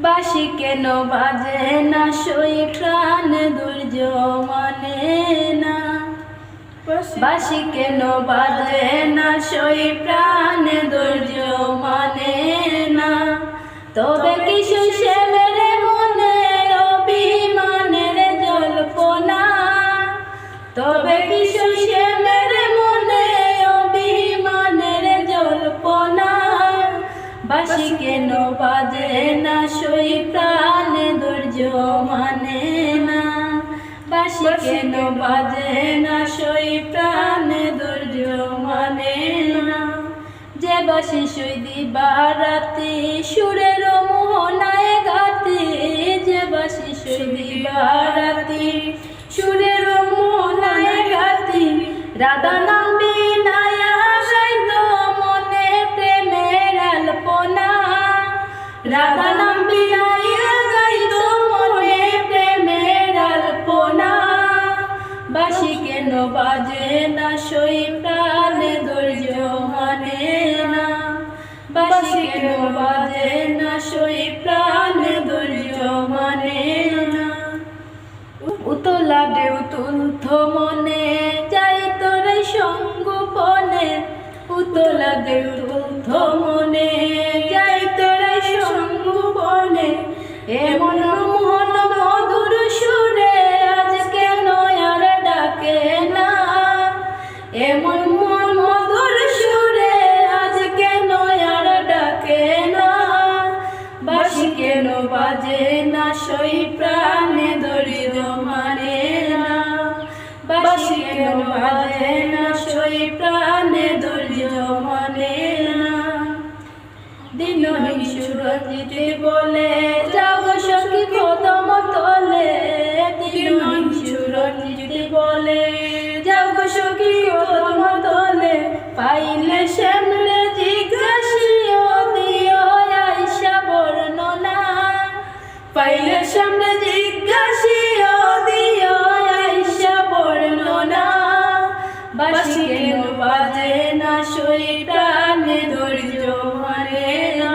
বাঁশি কেন বাজে না সই প্রাণ দুর্য মানে না, বাঁশি কেন বাজে না সই প্রাণ দুর্য মানে না। তবে কি সে মেরে মনে অভিমানের জল্পনা, তবে কি সে মেরে মনে অভিমানের জল্পনা। বাঁশি কেন বাজে না সই প্রাণ দুর্য মানে না, বাঁশি কেন বাজে না সই প্রাণ দুর্য মানে না। যে বাঁশি সই দিবারাতি সুরের মোহনায় গাতি, যে বাঁশি সই দিবারাতি সুরের মোহনায় গাতি। রাধা নাম বিনায়া গাইত মনে প্রেমের আলপনা, রাধা নাম বিনায়া গাইত মনে প্রেমের আলপনা। বাঁশি কেন বাজে না সই প্রাণ দুর্য মানে না, বাঁশি কেন বাজে না সই প্রাণ দুর্য মানে না। উতলা ঢেউ তুলথ মনে যাই তোরে সঙ্গোপনে, উতলা ঢেউ তুলথ মনে যাই তোরে সঙ্গোপনে। এমন মোহন মধুর সুরে আজ কেন আর ডাকে না, এমন মোহন মধুর সুরে আজ কেন আর ডাকে না। বাঁশি কেন বাজে না সই প্রাণ দুর্য মানে না, বাঁশি কেন বাজে না সই প্রাণ দুর্য মানে না। দিনহীন সুরজিতে বলে যাও সখী কদম তলে, দিনহীন সুরজিতে বলে যাও সখী কদম তলে। পাইলে শ্যামলে জিজ্ঞাসিও দিও আইসা বর্ণনা, পাইলে শ্যামলে জিজ্ঞাসিও দিও আইসা বর্ণনা। বাঁশি কেন বাজে না সই প্রাণ দুর্য মানে না,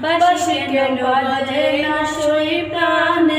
বাঁশি কেন বাজে না সই প্রাণ